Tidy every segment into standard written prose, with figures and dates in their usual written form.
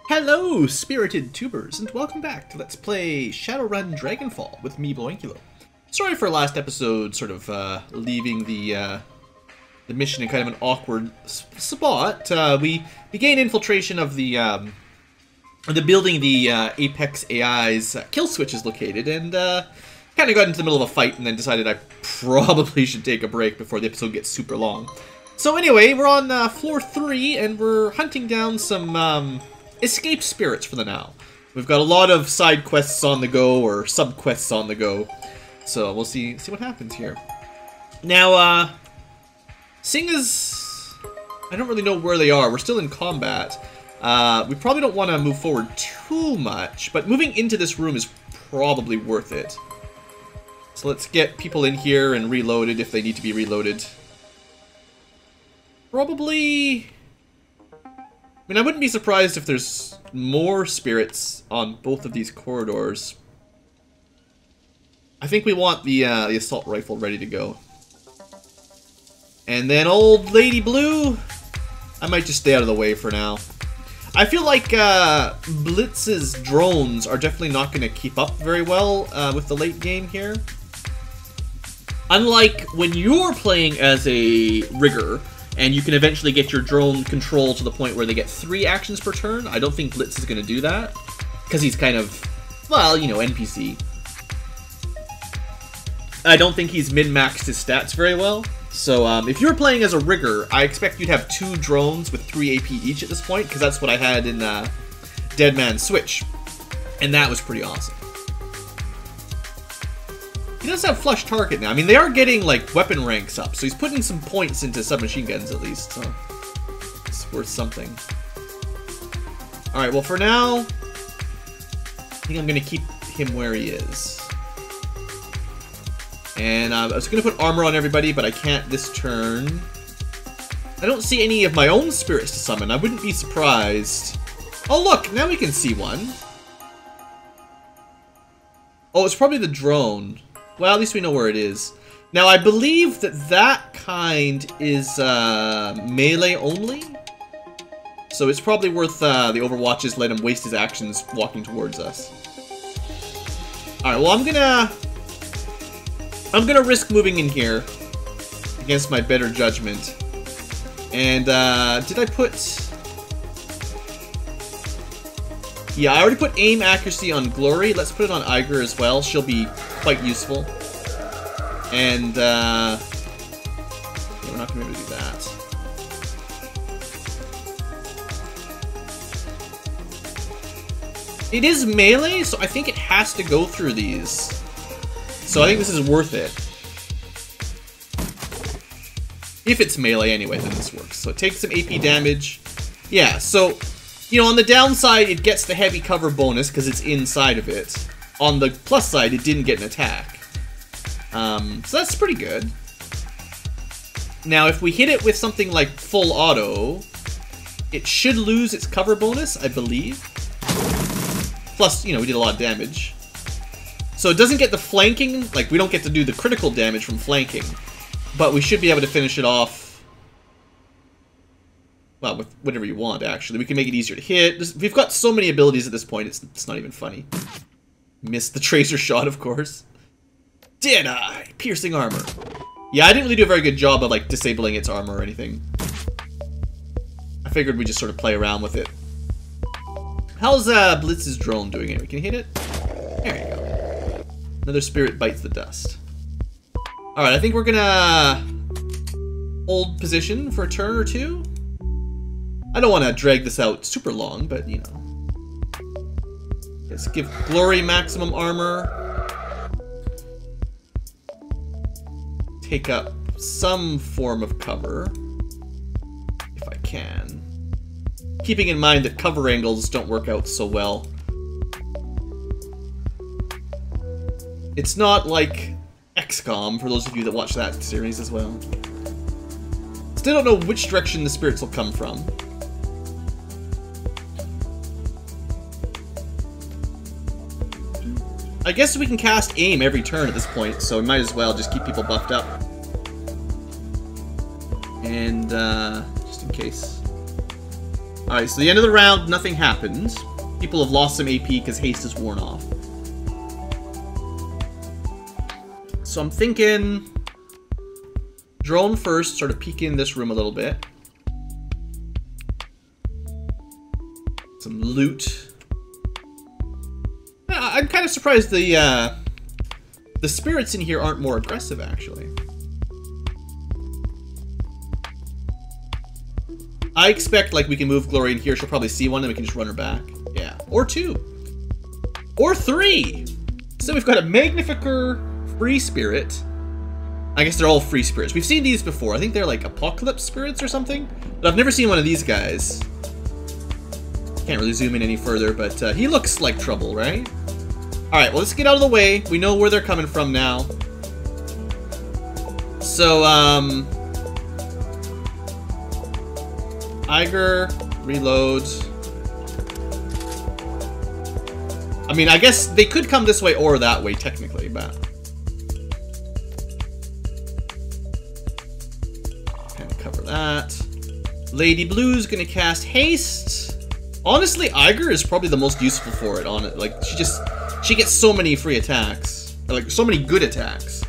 Hello, spirited tubers, and welcome back to Let's Play Shadowrun Dragonfall with me, BlueAnkylo. Sorry for last episode, sort of leaving the mission in kind of an awkward spot. We gained infiltration of the building the Apex AI's kill switch is located, and kind of got into the middle of a fight, and then decided I probably should take a break before the episode gets super long. So anyway, we're on floor 3, and we're hunting down some escape spirits for the now. We've got a lot of side quests on the go, or sub quests on the go, so we'll see what happens here. Now, seeing as I don't really know where they are, we're still in combat. We probably don't want to move forward too much, but moving into this room is probably worth it. So let's get people in here and reloaded if they need to be reloaded. Probably... I mean, I wouldn't be surprised if there's more spirits on both of these corridors. I think we want the assault rifle ready to go. And then old Lady Blue, I might just stay out of the way for now. I feel like Blitz's drones are definitely not going to keep up very well with the late game here. Unlike when you're playing as a rigger, and you can eventually get your drone control to the point where they get 3 actions per turn. I don't think Blitz is going to do that, because he's kind of, well, you know, NPC. I don't think he's min-maxed his stats very well. So if you're playing as a rigger, I expect you'd have 2 drones with 3 AP each at this point, because that's what I had in Dead Man's Switch. And that was pretty awesome. He does have flush target now. I mean, they are getting, like, weapon ranks up, so he's putting some points into submachine guns, at least, so it's worth something. Alright, well, for now, I think I'm going to keep him where he is. And I was going to put armor on everybody, but I can't this turn. I don't see any of my own spirits to summon. I wouldn't be surprised. Oh, look! Now we can see one. Oh, it's probably the drone. Well, at least we know where it is. Now, I believe that kind is melee only. So it's probably worth the Overwatches let him waste his actions walking towards us. Alright, well, I'm gonna risk moving in here against my better judgment. And, did I put... Yeah, I already put aim accuracy on Glory. Let's put it on Iger as well. She'll be quite useful. And, yeah, we're not going to be able to do that. It is melee, so I think it has to go through these. So I think this is worth it. If it's melee anyway, then this works. So it takes some AP damage. Yeah, so... You know, on the downside, it gets the heavy cover bonus because it's inside of it. On the plus side, it didn't get an attack. So that's pretty good. Now, if we hit it with something like full auto, it should lose its cover bonus, I believe. Plus, you know, we did a lot of damage. So it doesn't get the flanking, like, we don't get to do the critical damage from flanking. But we should be able to finish it off. Well, with whatever you want, actually. We can make it easier to hit. We've got so many abilities at this point, it's not even funny. Missed the tracer shot, of course. Did I? Piercing armor. Yeah, I didn't really do a very good job of, like, disabling its armor or anything. I figured we'd just sort of play around with it. How's Blitz's drone doing it? We can hit it? There you go. Another spirit bites the dust. Alright, I think we're gonna hold position for a turn or two. I don't want to drag this out super long, but, you know. Let's give Glory maximum armor. Take up some form of cover, if I can. Keeping in mind that cover angles don't work out so well. It's not like XCOM, for those of you that watch that series as well. Still don't know which direction the spirits will come from. I guess we can cast aim every turn at this point, so we might as well just keep people buffed up. And, just in case. Alright, so the end of the round, nothing happened. People have lost some AP because haste is worn off. So I'm thinking... drone first, sort of peek in this room a little bit. Some loot. I'm kind of surprised the spirits in here aren't more aggressive, actually. I expect, like, we can move Glory in here. She'll probably see one and we can just run her back. Yeah. Or 2. Or 3! So we've got a Magnificer free spirit. I guess they're all free spirits. We've seen these before. I think they're like Apocalypse spirits or something. But I've never seen one of these guys. Can't really zoom in any further, but he looks like trouble, right? Alright, well, let's get out of the way. We know where they're coming from now. So, Iger, reload. I mean, I guess they could come this way or that way, technically, but... kind of cover that. Lady Blue's gonna cast Haste. Honestly, Iger is probably the most useful for it on it. Like, she gets so many free attacks. Like, so many good attacks.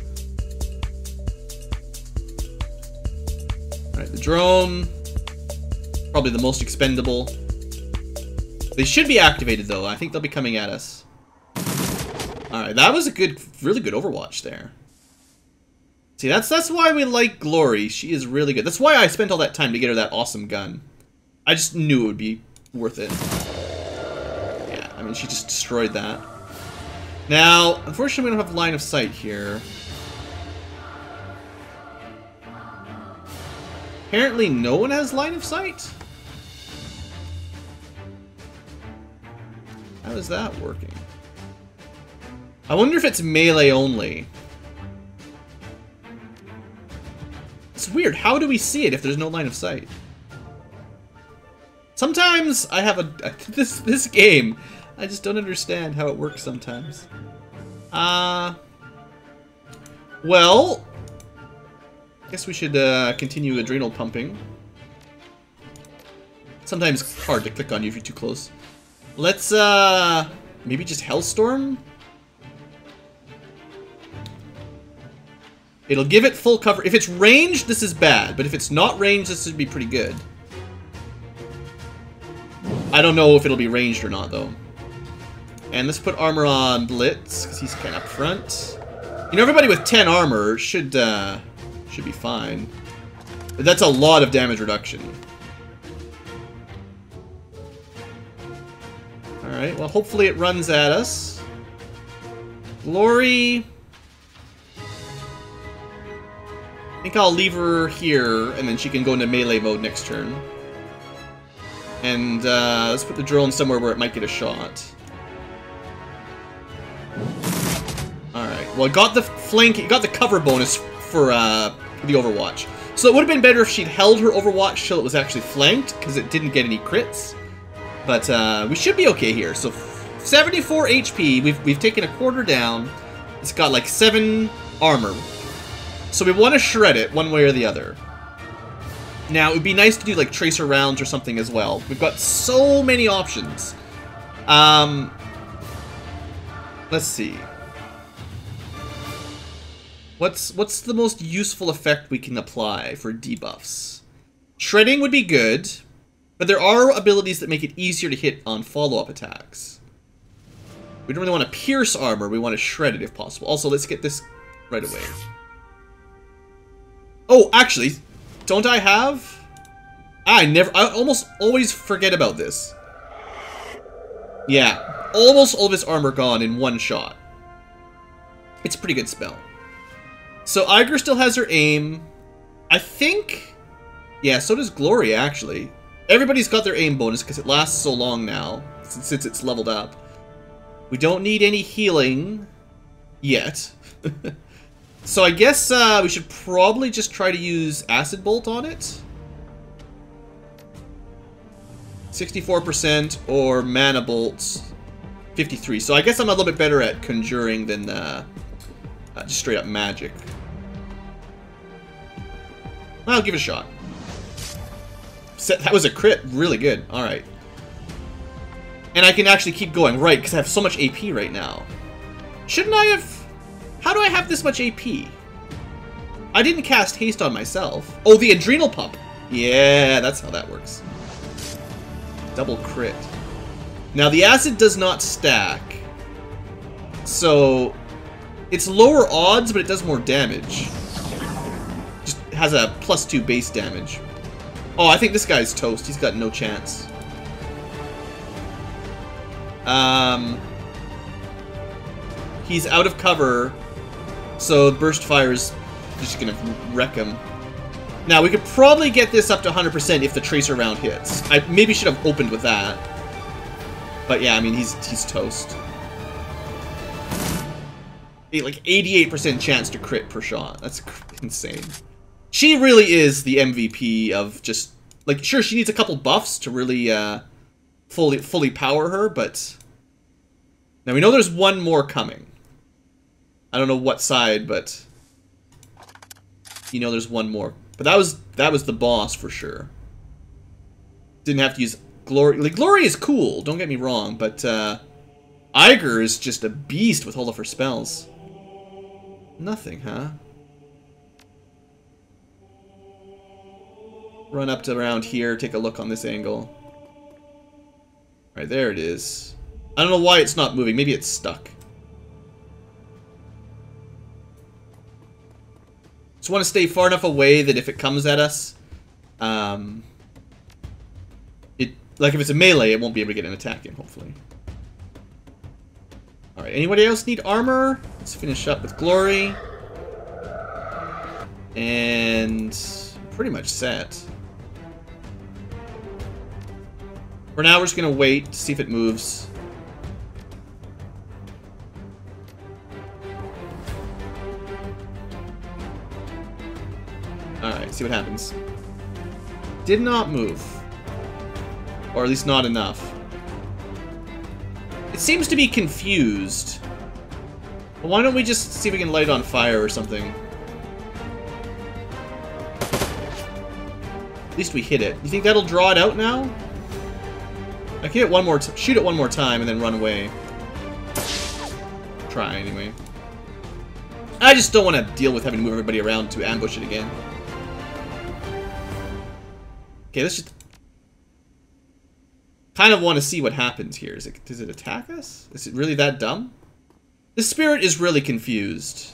Alright, the drone. Probably the most expendable. They should be activated, though. I think they'll be coming at us. Alright, that was a good, really good Overwatch there. See, that's why we like Glory. She is really good. That's why I spent all that time to get her that awesome gun. I just knew it would be worth it. Yeah, I mean, she just destroyed that. Now, unfortunately, we don't have line of sight here. Apparently, no one has line of sight? How is that working? I wonder if it's melee only. It's weird. How do we see it if there's no line of sight? Sometimes I have this game. I just don't understand how it works sometimes. Well, I guess we should continue adrenal pumping. Sometimes it's hard to click on you if you're too close. Let's maybe just Hellstorm? It'll give it full cover. If it's ranged, this is bad, but if it's not ranged, this would be pretty good. I don't know if it'll be ranged or not, though. And let's put armor on Blitz, because he's kind of up front. You know, everybody with 10 armor should be fine. But that's a lot of damage reduction. Alright, well, hopefully it runs at us. Glory... I think I'll leave her here, and then she can go into melee mode next turn. And let's put the drone somewhere where it might get a shot. Alright, well, it got the flank, it got the cover bonus for the Overwatch. So it would have been better if she'd held her Overwatch till it was actually flanked, because it didn't get any crits. But we should be okay here. So 74 HP, we've taken a quarter down. It's got like 7 armor. So we want to shred it one way or the other. Now, it would be nice to do like tracer rounds or something as well. We've got so many options. Let's see. What's the most useful effect we can apply for debuffs? Shredding would be good, but there are abilities that make it easier to hit on follow-up attacks. We don't really want to pierce armor, we want to shred it if possible. Also, let's get this right away. Oh, actually, don't I have... I almost always forget about this. Yeah, almost all of his armor gone in one shot. It's a pretty good spell. So Iger still has her aim. I think... Yeah, so does Glory, actually. Everybody's got their aim bonus because it lasts so long now, since it's leveled up. We don't need any healing yet. So I guess we should probably just try to use Acid Bolt on it. 64% or Mana Bolt 53. So I guess I'm a little bit better at Conjuring than just straight up Magic. I'll give it a shot. That was a crit. Really good. Alright. And I can actually keep going. Right, because I have so much AP right now. Shouldn't I have... How do I have this much AP? I didn't cast haste on myself. Oh, the adrenal pump. Yeah, that's how that works. Double crit. Now, the acid does not stack. So, it's lower odds, but it does more damage. Just has a +2 base damage. Oh, I think this guy's toast. He's got no chance. He's out of cover, so burst fire is just gonna wreck him. Now, we could probably get this up to 100% if the tracer round hits. I maybe should have opened with that. But yeah, I mean, he's toast. Like 88% chance to crit per shot. That's insane. She really is the MVP of just... Like, sure, she needs a couple buffs to really fully power her, but... Now, we know there's one more coming. I don't know what side, but... You know there's one more. But that was the boss for sure. Didn't have to use Glory. Like, Glory is cool, don't get me wrong, but Iger is just a beast with all of her spells. Nothing, huh? Run up to around here, take a look on this angle. Right, there it is. I don't know why it's not moving. Maybe it's stuck. Just want to stay far enough away that if it comes at us, like if it's a melee, it won't be able to get an attack in, hopefully. Alright, anybody else need armor? Let's finish up with Glory. And pretty much set. For now, we're just going to wait to see if it moves. Alright, see what happens. Did not move. Or at least not enough. It seems to be confused. Well, why don't we just see if we can light it on fire or something? At least we hit it. You think that'll draw it out now? I can hit one more shoot it one more time and then run away. Try anyway. I just don't want to deal with having to move everybody around to ambush it again. Okay, let's just... kind of want to see what happens here. Does it attack us? Is it really that dumb? The spirit is really confused.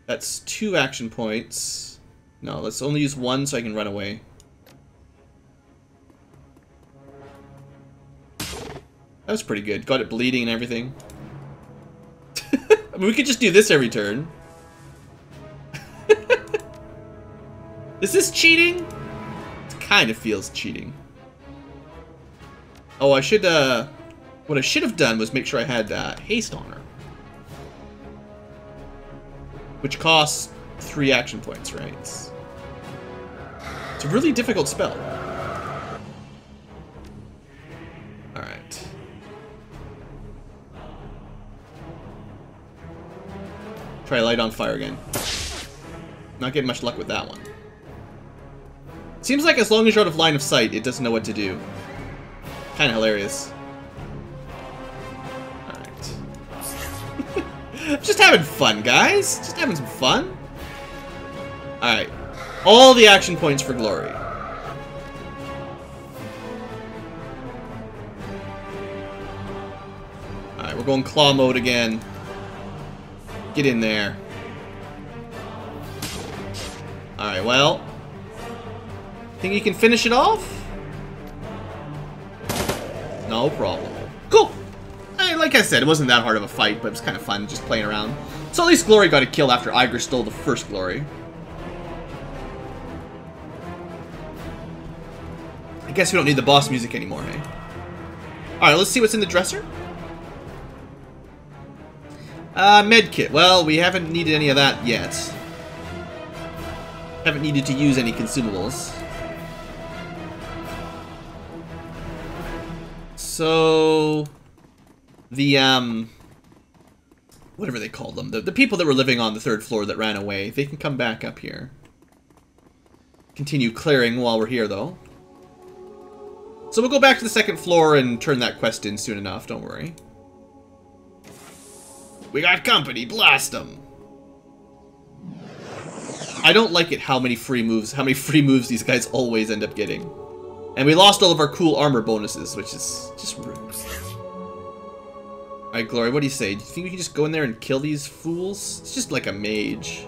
That's 2 action points. No, let's only use 1 so I can run away. That was pretty good. Got it bleeding and everything. I mean, we could just do this every turn. Is this cheating? It kind of feels cheating. Oh, I should, what I should have done was make sure I had, haste on her. Which costs 3 action points, right? It's a really difficult spell. Alright. Try light on fire again. Not getting much luck with that one. Seems like as long as you're out of line of sight, it doesn't know what to do. Kind of hilarious. Alright. Just having fun, guys. Just having some fun. Alright. All the action points for Glory. Alright, we're going claw mode again. Get in there. Alright, well... think you can finish it off? No problem. Cool! Like I said, it wasn't that hard of a fight, but it was kind of fun just playing around. So at least Glory got a kill after Iger stole the first Glory. I guess we don't need the boss music anymore, hey? Alright, let's see what's in the dresser. Medkit. Well, we haven't needed any of that yet. Haven't needed to use any consumables. So... the, whatever they called them, the people that were living on the 3rd floor that ran away, they can come back up here. Continue clearing while we're here, though. So we'll go back to the 2nd floor and turn that quest in soon enough, don't worry. We got company, blast them! I don't like it how many free moves these guys always end up getting. And we lost all of our cool armor bonuses, which is just rude. Alright, Glory, what do you say? Do you think we can just go in there and kill these fools? It's just like a mage.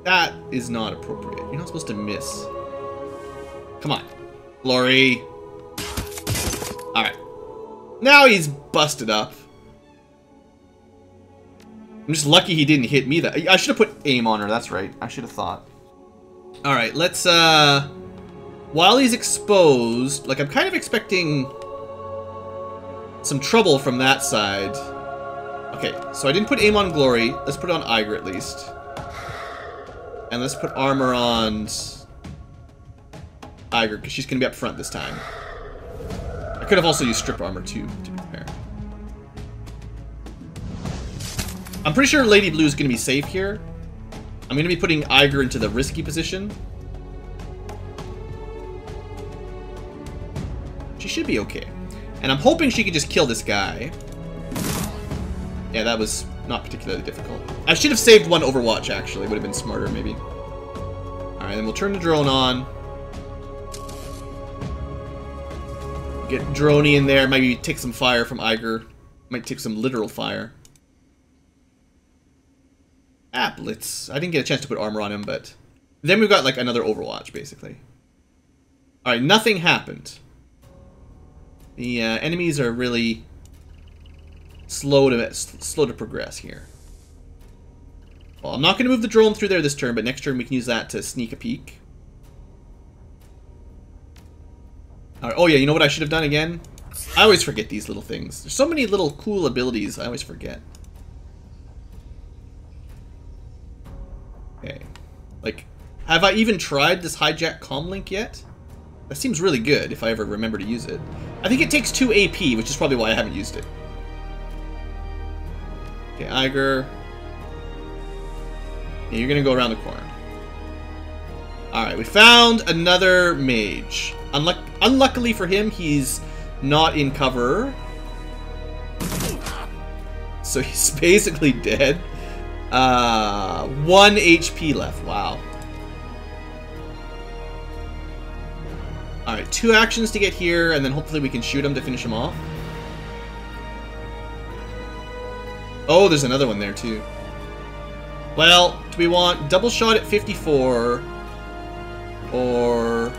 That is not appropriate. You're not supposed to miss. Come on. Glory. Alright. Now he's busted up. I'm just lucky he didn't hit me. I should have put aim on her, that's right. I should have thought. Alright, let's, while he's exposed, like, I'm kind of expecting some trouble from that side. Okay, so I didn't put aim on Glory. Let's put it on Iger at least. And let's put armor on Iger, because she's going to be up front this time. I could have also used strip armor too, to be fair. I'm pretty sure Lady Blue is going to be safe here. I'm going to be putting Iger into the risky position. She should be okay. And I'm hoping she can just kill this guy. Yeah, that was not particularly difficult. I should have saved one Overwatch, actually. Would have been smarter, maybe. Alright, then we'll turn the drone on. Get Droney in there. Maybe take some fire from Iger. Might take some literal fire. Ah, Blitz. I didn't get a chance to put armor on him, but... Then we've got, like, another Overwatch, basically. Alright, nothing happened. The enemies are really slow to progress here. Well, I'm not going to move the drone through there this turn, but next turn we can use that to sneak a peek. Alright, oh yeah, you know what I should have done again? I always forget these little things. There's so many little cool abilities I always forget. Okay. Like, have I even tried this hijack comlink yet? That seems really good if I ever remember to use it. I think it takes 2 AP, which is probably why I haven't used it. Okay, Iger. Yeah, you're gonna go around the corner. Alright, we found another mage. Unluckily for him, he's not in cover. So he's basically dead. 1 HP left. Wow. Alright, 2 actions to get here, and then hopefully we can shoot him to finish him off. Oh, there's another one there, too. Well, do we want double shot at 54, or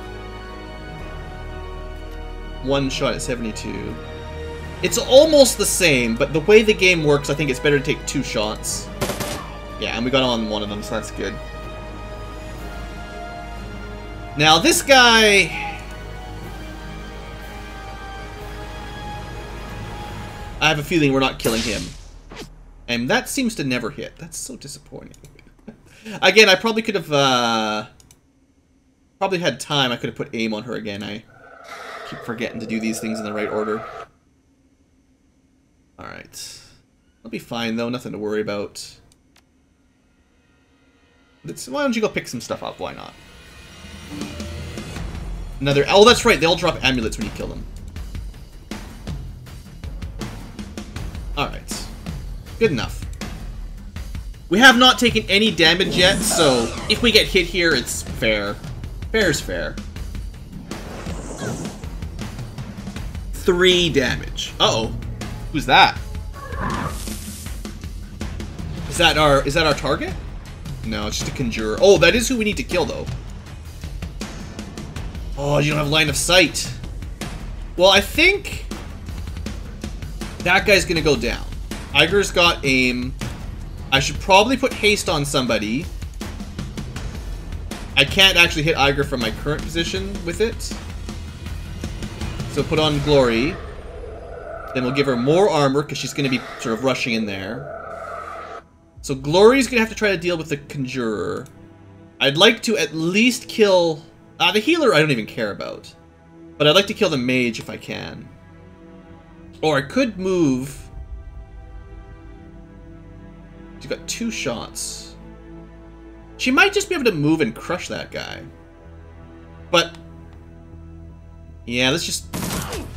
1 shot at 72? It's almost the same, but the way the game works, I think it's better to take 2 shots. Yeah, and we got on one of them, so that's good. Now, this guy... I have a feeling we're not killing him. And that seems to never hit. That's so disappointing. Again, I probably could have, probably had time. I could have put aim on her again. I keep forgetting to do these things in the right order. Alright. I'll be fine, though. Nothing to worry about. Why don't you go pick some stuff up? Why not? Another... Oh, that's right. They all drop amulets when you kill them. Alright. Good enough. We have not taken any damage yet, so if we get hit here, it's fair. Fair's fair. 3 damage. Uh-oh. Who's that? Is that our target? No, it's just a conjurer. Oh, that is who we need to kill, though. Oh, you don't have line of sight. Well, I think that guy's gonna go down. Iger's got aim. I should probably put haste on somebody. I can't actually hit Iger from my current position with it. So put on Glory. Then we'll give her more armor because she's going to be sort of rushing in there. So Glory's going to have to try to deal with the Conjurer. I'd like to at least kill... the healer I don't even care about. But I'd like to kill the mage if I can. Or I could move. She's got 2 shots. She might just be able to move and crush that guy. But yeah, let's just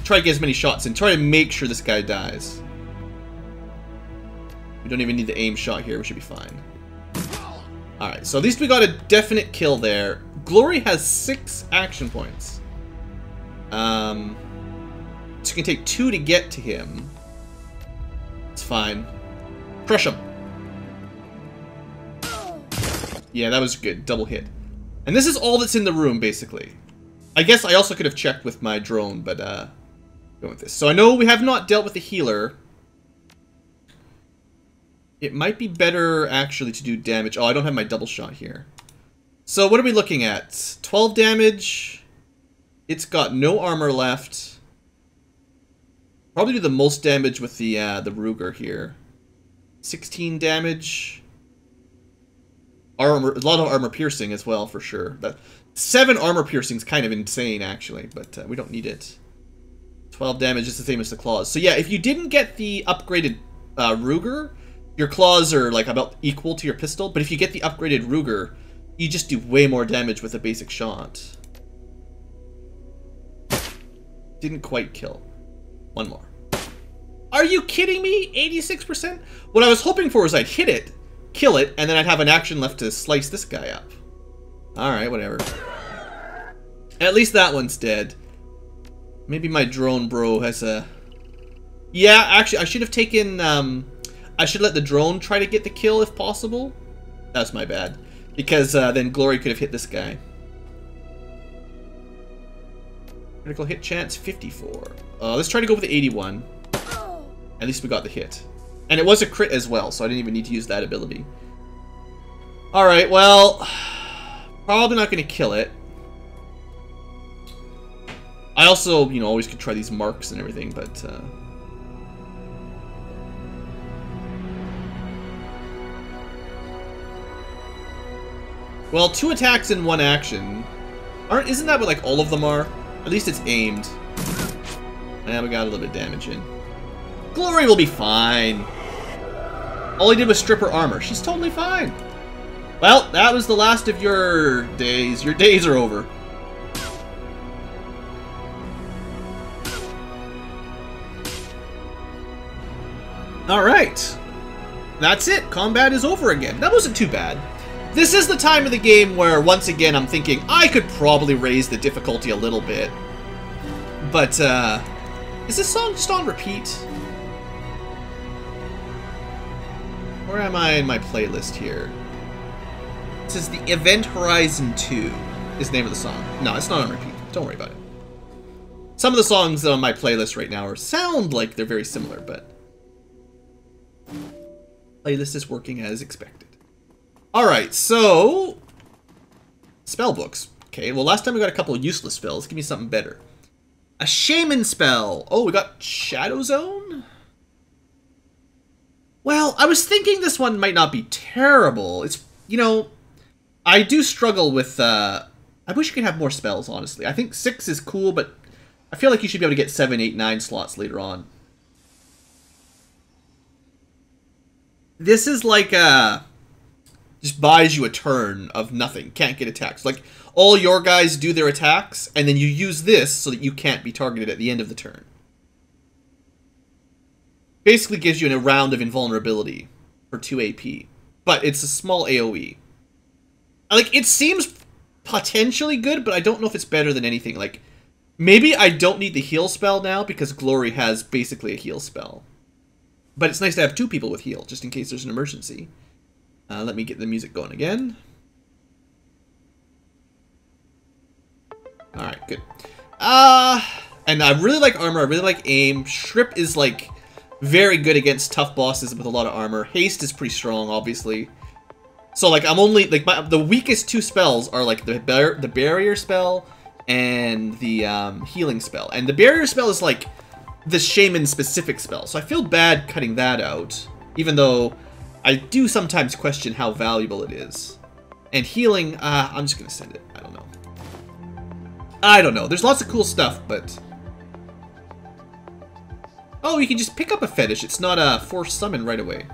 try to get as many shots and try to make sure this guy dies. We don't even need the aim shot here. We should be fine. Alright, so at least we got a definite kill there. Glory has 6 action points. It's going to take 2 to get to him. It's fine. Crush him. Yeah, that was good. Double hit. And this is all that's in the room, basically. I guess I also could have checked with my drone, but go with this. So I know we have not dealt with the healer. It might be better, actually, to do damage. Oh, I don't have my double shot here. So what are we looking at? 12 damage. It's got no armor left. Probably do the most damage with the Ruger here. 16 damage. Armor, a lot of armor piercing as well, for sure. That 7 armor piercing is kind of insane, actually, but we don't need it. 12 damage is the same as the claws. So yeah, if you didn't get the upgraded Ruger, your claws are like about equal to your pistol. But if you get the upgraded Ruger, you just do way more damage with a basic shot. Didn't quite kill. One more. Are you kidding me? 86%? What I was hoping for was I'd hit it, kill it, and then I'd have an action left to slice this guy up. Alright, whatever. At least that one's dead. Maybe my drone bro has a... Yeah, actually, I should have taken... I should let the drone try to get the kill if possible. That's my bad. Because then Glory could have hit this guy. Critical hit chance, 54. Let's try to go with the 81. At least we got the hit. And it was a crit as well, so I didn't even need to use that ability. Alright, well... Probably not going to kill it. I also, you know, always could try these marks and everything, but... Well, 2 attacks in 1 action. Isn't that what, like, all of them are? At least it's aimed. And we got a little bit of damage in. Glory will be fine. All he did was strip her armor. She's totally fine. Well, that was the last of your days. Your days are over. Alright. That's it. Combat is over again. That wasn't too bad. This is the time of the game where, once again, I'm thinking I could probably raise the difficulty a little bit. But, is this song just on repeat? Where am I in my playlist here? It says the Event Horizon 2 is the name of the song. No, it's not on repeat. Don't worry about it. Some of the songs on my playlist right now sound like they're very similar, but... Playlist is working as expected. Alright, so... Spell books. Okay, well last time we got a couple of useless spells. Give me something better. A Shaman spell. Oh, we got Shadow Zone? Well, I was thinking this one might not be terrible. It's, you know... I do struggle with, I wish you could have more spells, honestly. I think 6 is cool, but I feel like you should be able to get 7, 8, 9 slots later on. This is like, just buys you a turn of nothing. Can't get attacks. Like, all your guys do their attacks, and then you use this so that you can't be targeted at the end of the turn. Basically gives you a round of invulnerability for 2 AP. But it's a small AoE. Like, it seems potentially good, but I don't know if it's better than anything. Like, maybe I don't need the heal spell now because Glory has basically a heal spell. But it's nice to have 2 people with heal, just in case there's an emergency. Let me get the music going again. Alright, good. And I really like armor, I really like aim. Shrip is, like, very good against tough bosses with a lot of armor. Haste is pretty strong, obviously. So, like, I'm only, like, the weakest 2 spells are, like, the barrier spell and the healing spell. And the barrier spell is, like, the shaman-specific spell. So I feel bad cutting that out, even though I do sometimes question how valuable it is. And healing, I'm just going to send it. I don't know. I don't know. There's lots of cool stuff, but... Oh, you can just pick up a fetish. It's not a forced summon right away.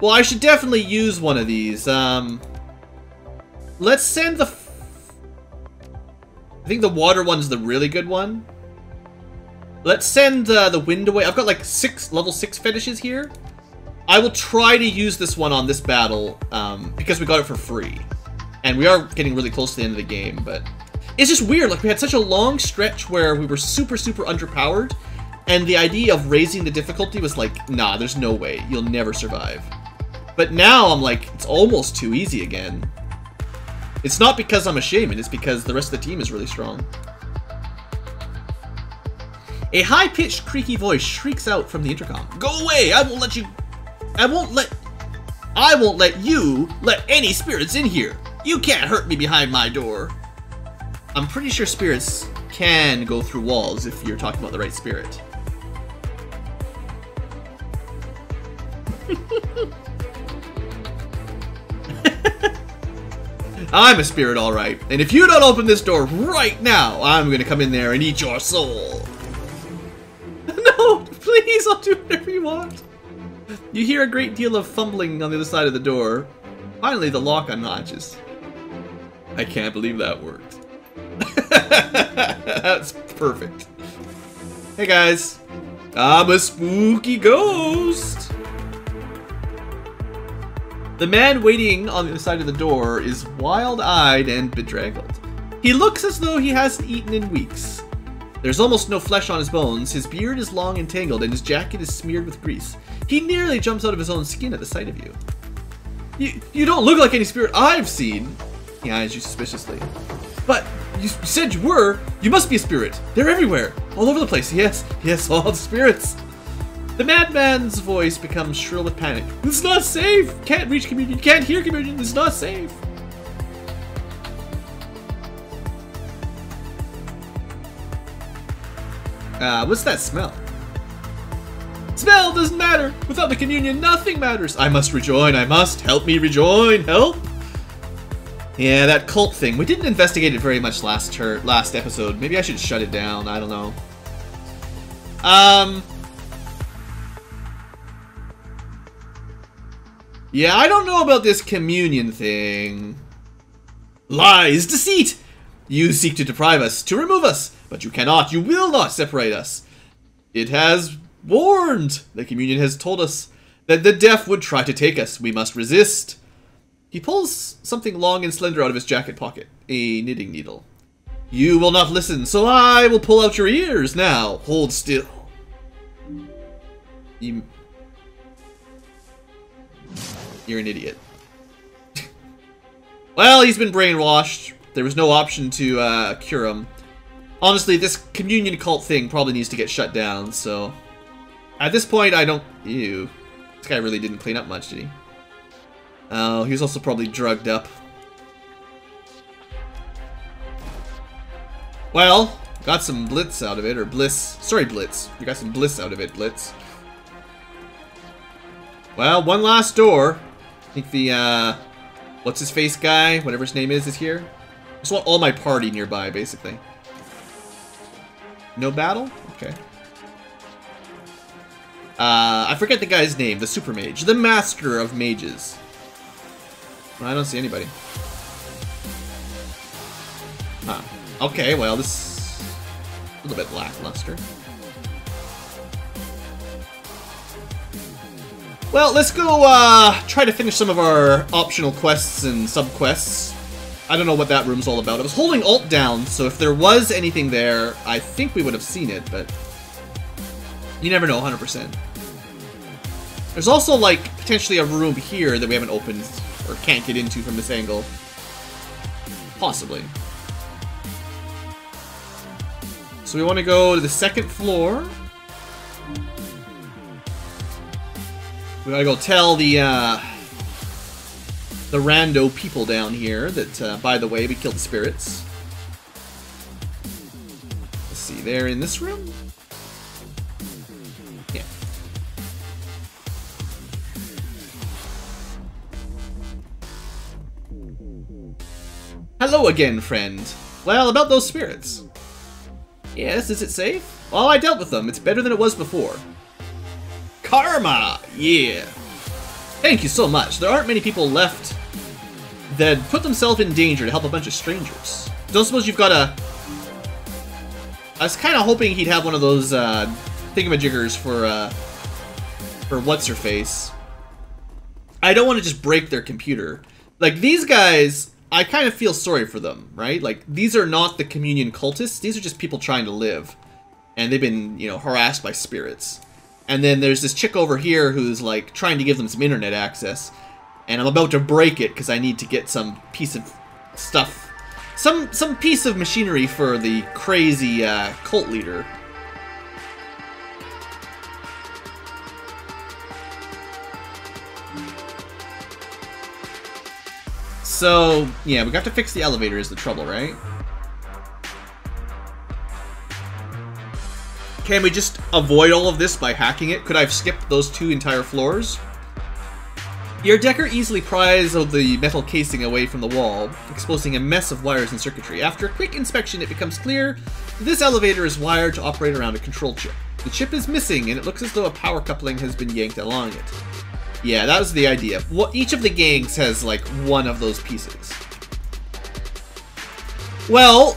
Well, I should definitely use one of these. Let's send the... I think the water one's the really good one. Let's send the wind away. I've got like level 6 fetishes here. I will try to use this one on this battle because we got it for free. And we are getting really close to the end of the game, but... It's just weird, like we had such a long stretch where we were super underpowered, and the idea of raising the difficulty was like, nah, there's no way, you'll never survive. But now I'm like, it's almost too easy again. It's not because I'm a shaman, it's because the rest of the team is really strong. A high-pitched, creaky voice shrieks out from the intercom. Go away! I won't let you let any spirits in here! You can't hurt me behind my door! I'm pretty sure spirits can go through walls if you're talking about the right spirit. I'm a spirit, alright. And if you don't open this door right now, I'm gonna come in there and eat your soul. No, please, I'll do whatever you want. You hear a great deal of fumbling on the other side of the door. Finally, the lock unlatches. I can't believe that worked. That's perfect. Hey guys, I'm a spooky ghost. The man waiting on the other side of the door is wild-eyed and bedraggled. He looks as though he hasn't eaten in weeks. There's almost no flesh on his bones, his beard is long and tangled, and his jacket is smeared with grease. He nearly jumps out of his own skin at the sight of you. You don't look like any spirit I've seen. He eyes you suspiciously. But you said you were. You must be a spirit. They're everywhere. All over the place. Yes, all the spirits. The madman's voice becomes shrill with panic. This is not safe. Can't reach communion. Can't hear communion. This is not safe. What's that smell? Smell doesn't matter. Without the communion, nothing matters. I must rejoin. I must. Help me rejoin. Help. Yeah, that cult thing. We didn't investigate it very much last episode. Maybe I should shut it down. I don't know. Yeah, I don't know about this communion thing. Lies, deceit! You seek to deprive us, to remove us, but you cannot, you will not separate us. It has warned. The communion has told us that the deaf would try to take us. We must resist. He pulls something long and slender out of his jacket pocket. A knitting needle. You will not listen, so I will pull out your ears now. Hold still. You're an idiot. Well, he's been brainwashed. There was no option to cure him. Honestly, this communion cult thing probably needs to get shut down, so... At this point, I don't... Ew. This guy really didn't clean up much, did he? Oh, he was also probably drugged up. Well, got some blitz out of it, or bliss. Sorry, blitz. We got some bliss out of it, blitz. Well, one last door. I think the, what's-his-face guy, whatever his name is here. I just want all my party nearby, basically. No battle? Okay. I forget the guy's name, the super mage. The master of mages. I don't see anybody. Huh. Okay, well, this is a little bit lackluster. Well, let's go try to finish some of our optional quests and sub-quests. I don't know what that room's all about. I was holding Alt down, so if there was anything there, I think we would have seen it, but you never know 100%. There's also, like, potentially a room here that we haven't opened or can't get into from this angle. Possibly. So we want to go to the second floor. We gotta go tell the rando people down here that, by the way, we killed the spirits. Let's see, they're in this room? Yeah. Hello again, friend. Well, about those spirits. Yes, is it safe? Well, I dealt with them. It's better than it was before. Karma! Yeah. Thank you so much. There aren't many people left that put themselves in danger to help a bunch of strangers. Don't suppose you've got a... I was kind of hoping he'd have one of those thingamajiggers for what's-her-face. I don't want to just break their computer. Like, these guys, I kind of feel sorry for them, right? Like, these are not the communion cultists. These are just people trying to live. And they've been, you know, harassed by spirits. And then there's this chick over here who's, like, trying to give them some internet access. And I'm about to break it because I need to get some piece of stuff. Some piece of machinery for the crazy cult leader. So, yeah, we got to fix the elevator is the trouble, right? Can we just avoid all of this by hacking it? Could I have skipped those 2 entire floors? Your Decker easily pries the metal casing away from the wall, exposing a mess of wires and circuitry. After a quick inspection, it becomes clear that this elevator is wired to operate around a control chip. The chip is missing, and it looks as though a power coupling has been yanked along it. Yeah, that was the idea. Each of the gangs has, like, one of those pieces. Well,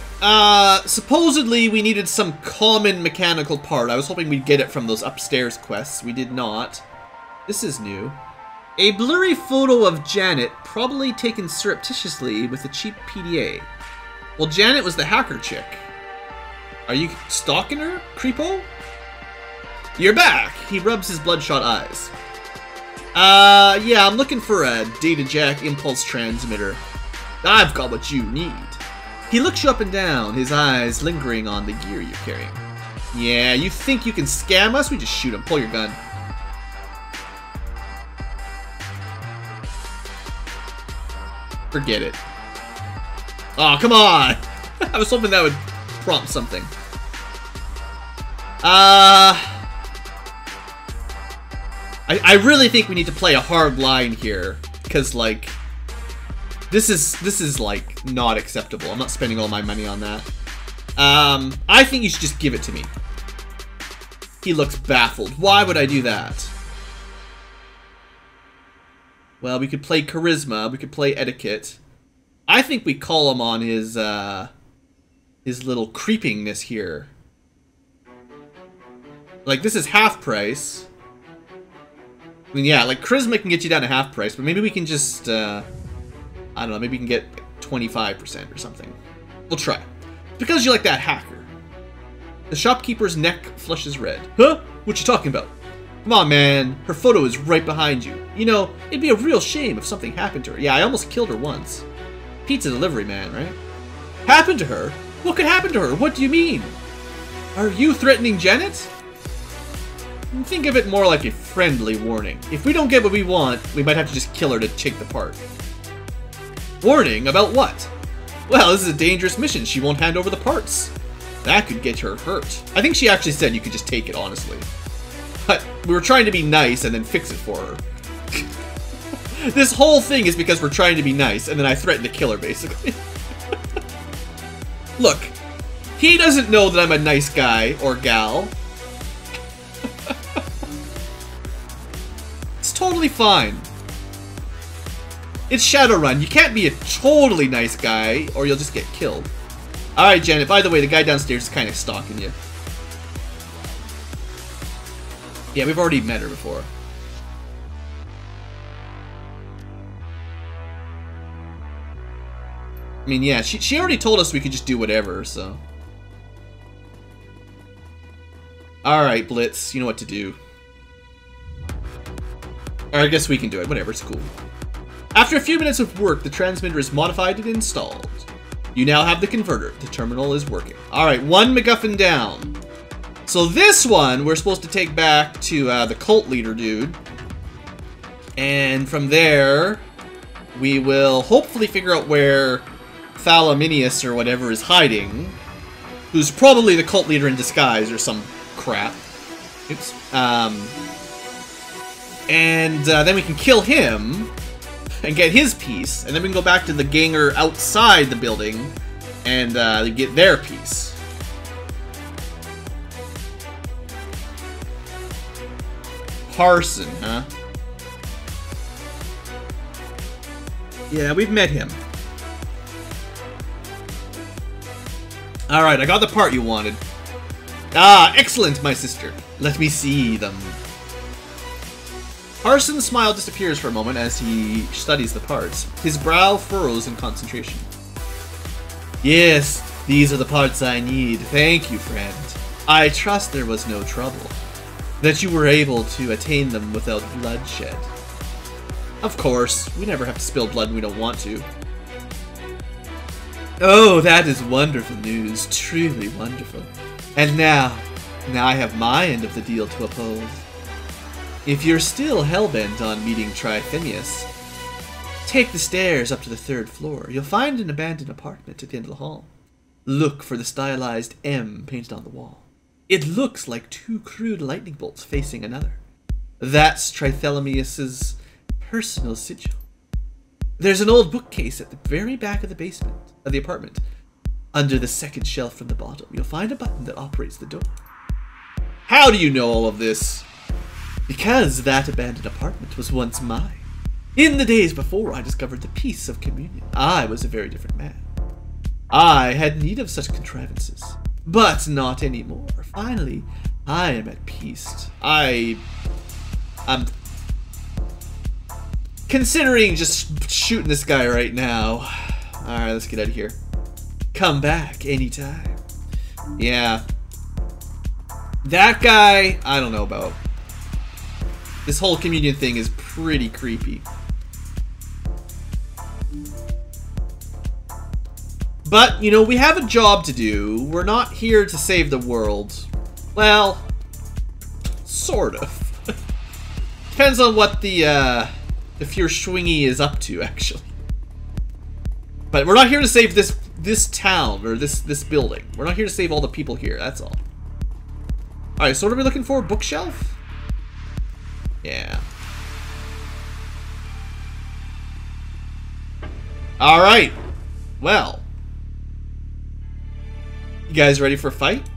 supposedly we needed some common mechanical part. I was hoping we'd get it from those upstairs quests. We did not. This is new. A blurry photo of Janet, probably taken surreptitiously with a cheap PDA. Well, Janet was the hacker chick. Are you stalking her, creepo? You're back! He rubs his bloodshot eyes. Yeah, I'm looking for a data jack impulse transmitter. I've got what you need. He looks you up and down, his eyes lingering on the gear you're carrying. Yeah, you think you can scam us? We just shoot him. Pull your gun. Forget it. Oh, come on! I was hoping that would prompt something. I really think we need to play a hard line here, because, like, this is like not acceptable. I'm not spending all my money on that. I think you should just give it to me. He looks baffled. Why would I do that? Well, we could play charisma. We could play etiquette. I think we call him on his little creepingness here. Like, this is half price. I mean, yeah, like, charisma can get you down to half price, but maybe we can just, I don't know, maybe we can get 25% or something. We'll try. Because you like that hacker. The shopkeeper's neck flushes red. Huh? What you talking about? Come on, man. Her photo is right behind you. You know, it'd be a real shame if something happened to her. Yeah, I almost killed her once. Pizza delivery man, right? Happened to her? What could happen to her? What do you mean? Are you threatening Janet? Think of it more like a friendly warning. If we don't get what we want, we might have to just kill her to take the part. Warning? About what? Well, this is a dangerous mission. She won't hand over the parts. That could get her hurt. I think she actually said you could just take it, honestly. But we were trying to be nice and then fix it for her. This whole thing is because we're trying to be nice, and then I threatened to kill her, basically. Look, he doesn't know that I'm a nice guy or gal. It's totally fine. It's Shadowrun. You can't be a totally nice guy, or you'll just get killed. Alright, Janet, by the way, the guy downstairs is kind of stalking you. Yeah, we've already met her before. I mean, yeah, she already told us we could just do whatever, so... Alright, Blitz, you know what to do. Or I guess we can do it, whatever, it's cool. After a few minutes of work, the transmitter is modified and installed. You now have the converter. The terminal is working. Alright, one MacGuffin down. So this one, we're supposed to take back to the cult leader dude. And from there, we will hopefully figure out where Thalaminius or whatever is hiding. Who's probably the cult leader in disguise or some crap. Oops. And then we can kill him and get his piece. And then we can go back to the ganger outside the building and get their piece. Parson, huh? Yeah, we've met him. Alright, I got the part you wanted. Ah, excellent, my sister. Let me see them. Parson's smile disappears for a moment as he studies the parts. His brow furrows in concentration. Yes, these are the parts I need. Thank you, friend. I trust there was no trouble. That you were able to attain them without bloodshed. Of course, we never have to spill blood when we don't want to. Oh, that is wonderful news. Truly wonderful. And now I have my end of the deal to oppose. If you're still hellbent on meeting Trithemius, take the stairs up to the 3rd floor. You'll find an abandoned apartment at the end of the hall. Look for the stylized M painted on the wall. It looks like 2 crude lightning bolts facing another. That's Trithemius's personal sigil. There's an old bookcase at the very back of the basement of the apartment. Under the 2nd shelf from the bottom, you'll find a button that operates the door. How do you know all of this? Because that abandoned apartment was once mine. In the days before I discovered the peace of communion, I was a very different man. I had need of such contrivances, but not anymore. Finally, I am at peace. I'm considering just shooting this guy right now. Alright, let's get out of here. Come back anytime. Yeah. That guy, I don't know about. This whole communion thing is pretty creepy. But, you know, we have a job to do. We're not here to save the world. Well, sort of. Depends on what the Fur Schwingy is up to, actually. But we're not here to save this town, or this building. We're not here to save all the people here, that's all. Alright, so what are we looking for? Bookshelf? Yeah. Alright. Well. You guys ready for a fight?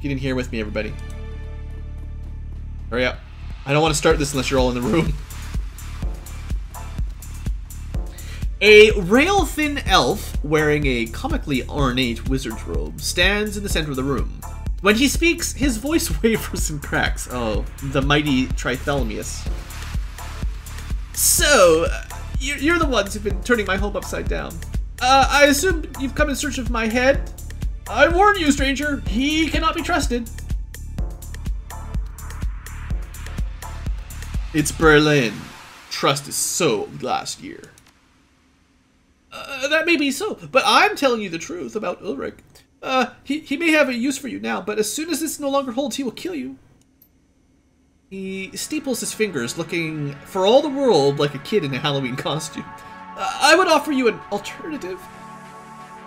Get in here with me, everybody. Hurry up. I don't want to start this unless you're all in the room. A rail-thin elf wearing a comically ornate wizard's robe stands in the center of the room. When he speaks, his voice wavers and cracks. Oh, the mighty Trithemius. So, you're the ones who've been turning my home upside down. I assume you've come in search of my head? I warn you, stranger, he cannot be trusted. It's Berlin. Trust is sold last year. That may be so, but I'm telling you the truth about Ulrich. He may have a use for you now, but as soon as this no longer holds, he will kill you. He steeples his fingers, looking for all the world like a kid in a Halloween costume. I would offer you an alternative.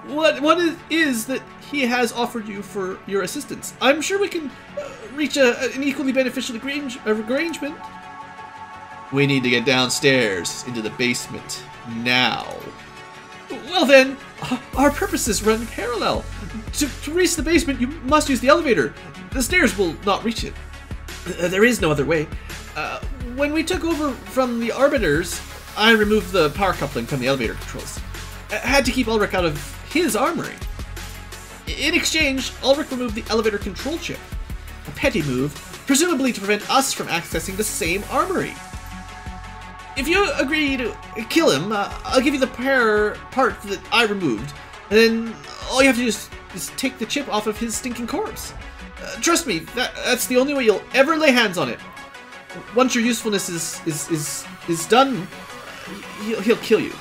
What is that he has offered you for your assistance? I'm sure we can reach an equally beneficial arrangement. We need to get downstairs into the basement now. Well then, our purposes run parallel. To reach the basement, you must use the elevator. The stairs will not reach it. There is no other way. When we took over from the Arbiters, I removed the power coupling from the elevator controls. I had to keep Ulrich out of his armory. In exchange, Ulrich removed the elevator control chip. A petty move, presumably to prevent us from accessing the same armory. If you agree to kill him, I'll give you the part that I removed. And then all you have to do is take the chip off of his stinking corpse. Trust me, that's the only way you'll ever lay hands on it. Once your usefulness is done, he'll kill you.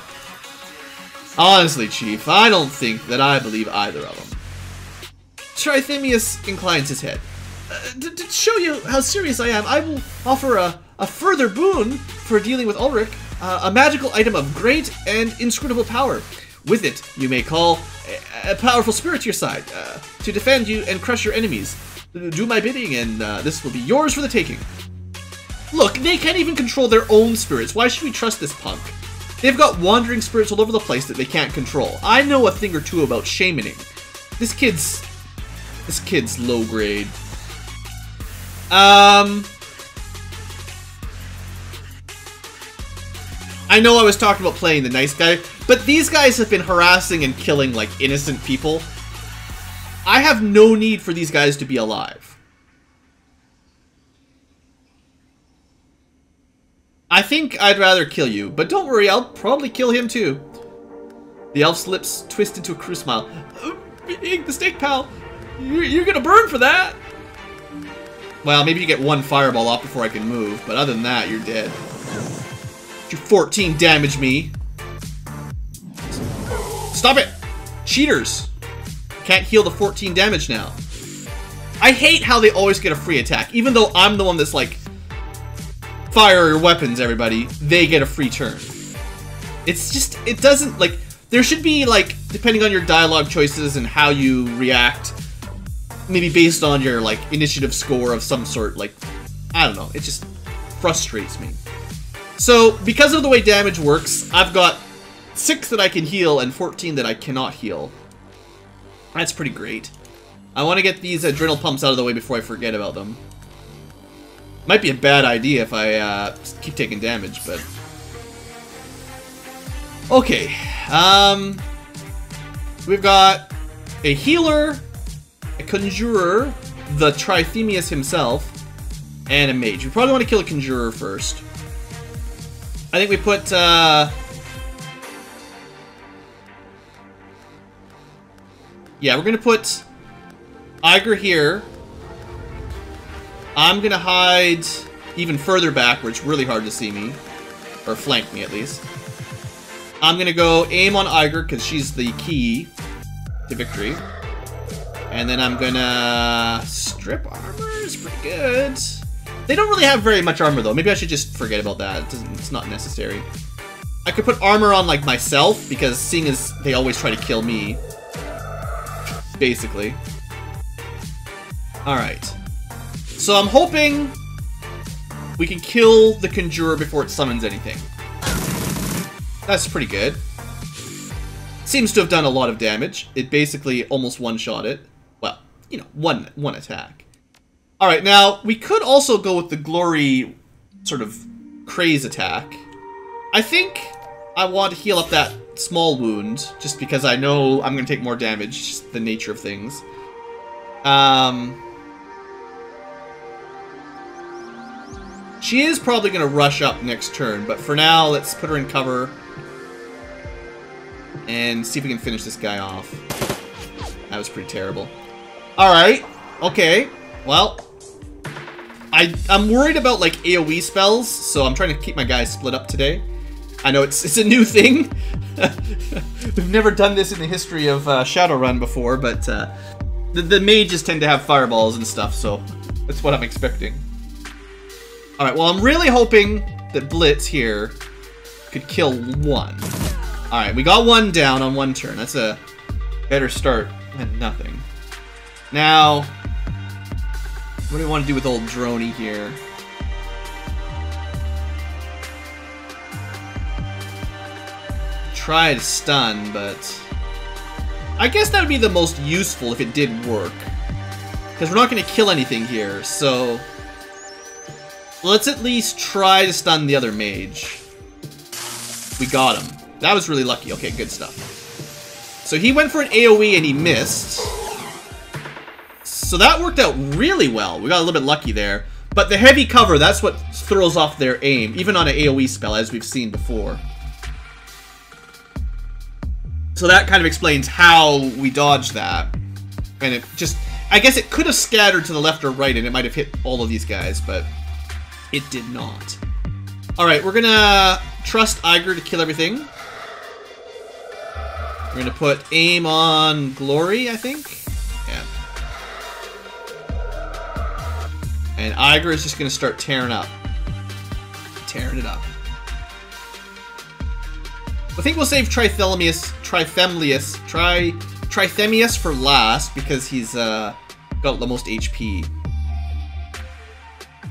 Honestly, Chief, I don't think that I believe either of them. Trithemius inclines his head. To show you how serious I am, I will offer a further boon for dealing with Ulrich, a magical item of great and inscrutable power. With it, you may call a powerful spirit to your side, to defend you and crush your enemies. Do my bidding, and this will be yours for the taking. Look, they can't even control their own spirits. Why should we trust this punk? They've got wandering spirits all over the place that they can't control. I know a thing or two about shamaning. This kid's low grade. I know I was talking about playing the nice guy, but these guys have been harassing and killing, like, innocent people. I have no need for these guys to be alive. I think I'd rather kill you, but don't worry, I'll probably kill him too. The elf's lips twist into a cruel smile. Big mistake, pal. You're gonna burn for that. Well, maybe you get one fireball off before I can move, but other than that, you're dead. You 14 damage me. Stop it! Cheaters! Can't heal the 14 damage now. I hate how they always get a free attack. Even though I'm the one that's like, fire your weapons, everybody. They get a free turn. It's just, it doesn't, like, there should be, like, depending on your dialogue choices and how you react, maybe based on your, like, initiative score of some sort, like, I don't know. It just frustrates me. So, because of the way damage works, I've got 6 that I can heal and 14 that I cannot heal. That's pretty great. I want to get these adrenal pumps out of the way before I forget about them. Might be a bad idea if I keep taking damage, but... Okay. We've got a healer, a conjurer, the Trithemius himself, and a mage. We probably want to kill a conjurer first. I think we put, yeah, we're gonna put Iger here. I'm gonna hide even further back where it's really hard to see me. Or flank me, at least. I'm gonna go aim on Iger, because she's the key to victory. And then I'm gonna strip armor. It's pretty good. They don't really have very much armor, though. Maybe I should just forget about that. It's not necessary. I could put armor on, like, myself, because seeing as they always try to kill me. Basically. Alright. So I'm hoping we can kill the Conjurer before it summons anything. That's pretty good. Seems to have done a lot of damage. It basically almost one-shot it. Well, you know, one attack. Alright, now, we could also go with the Glory sort of craze attack. I think I want to heal up that small wound, just because I know I'm going to take more damage, just the nature of things. She is probably going to rush up next turn, but for now, let's put her in cover. And see if we can finish this guy off. That was pretty terrible. Alright, okay. Well, I'm worried about, like, AoE spells, so I'm trying to keep my guys split up today. I know it's a new thing. We've never done this in the history of Shadowrun before, but the mages tend to have fireballs and stuff, so that's what I'm expecting. Alright, well, I'm really hoping that Blitz here could kill one. Alright, we got one down on one turn. That's a better start than nothing. Now, what do we want to do with old Droney here? Try to stun, but I guess that would be the most useful if it did work. Because we're not going to kill anything here, so let's at least try to stun the other mage. We got him. That was really lucky. Okay, good stuff. So he went for an AoE and he missed. So that worked out really well. We got a little bit lucky there. But the heavy cover, that's what throws off their aim, even on an AoE spell, as we've seen before. So that kind of explains how we dodged that. And it just, I guess it could have scattered to the left or right and it might have hit all of these guys, but it did not. Alright, we're gonna trust Iger to kill everything. We're gonna put aim on Glory, I think. Yeah. And Iger is just gonna start tearing up. Tearing it up. I think we'll save Trithemius for last because he's got the most HP.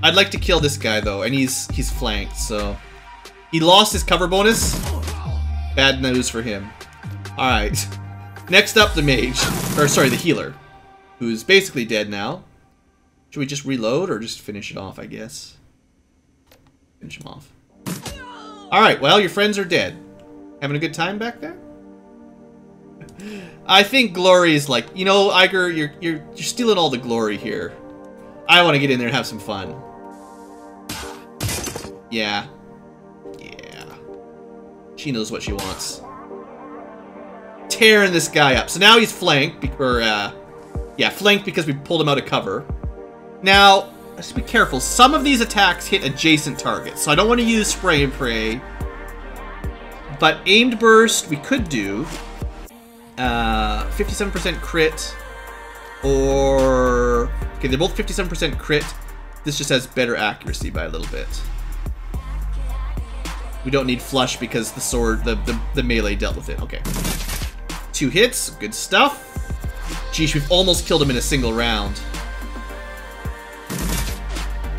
I'd like to kill this guy though, and he's flanked, so he lost his cover bonus. Bad news for him. All right, next up the mage, or sorry, the healer, who's basically dead now. Should we just reload or just finish it off? I guess finish him off. Alright, well, your friends are dead. Having a good time back there? I think glory is like, you know, Iger, you're stealing all the glory here. I want to get in there and have some fun. Yeah. Yeah. She knows what she wants. Tearing this guy up. So now he's flanked, yeah, flanked because we pulled him out of cover. Now, let's be careful. Some of these attacks hit adjacent targets, so I don't want to use spray and pray. But aimed burst, we could do 57% crit, or okay, they're both 57% crit. This just has better accuracy by a little bit. We don't need flush because the sword, the melee dealt with it. Okay, 2 hits, good stuff. Geesh, we've almost killed him in a single round.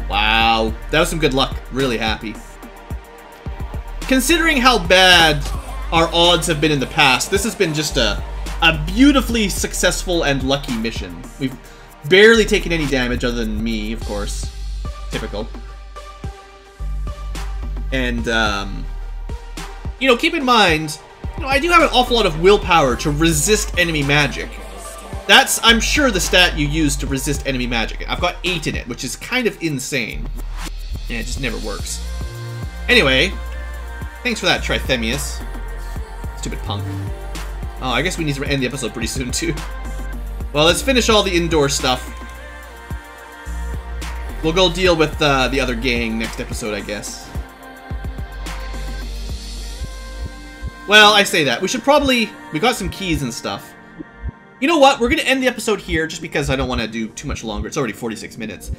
Wow, that was some good luck. Really happy. Considering how bad our odds have been in the past, this has been just a beautifully successful and lucky mission. We've barely taken any damage other than me, of course. Typical. And, you know, keep in mind, you know, I do have an awful lot of willpower to resist enemy magic. That's, I'm sure, the stat you use to resist enemy magic. I've got 8 in it, which is kind of insane. Yeah, it just never works. Anyway, thanks for that, Trithemius. Stupid punk. Oh, I guess we need to end the episode pretty soon, too. Well, let's finish all the indoor stuff. We'll go deal with the other gang next episode, I guess. Well, I say that. We should probably... We got some keys and stuff. You know what? We're going to end the episode here just because I don't want to do too much longer. It's already 46 minutes.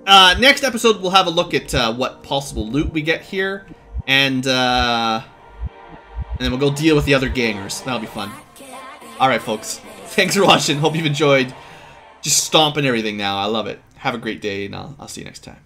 Next episode, we'll have a look at what possible loot we get here. And then we'll go deal with the other gangers. That'll be fun. Alright, folks. Thanks for watching. Hope you've enjoyed just stomping everything now. I love it. Have a great day, and I'll see you next time.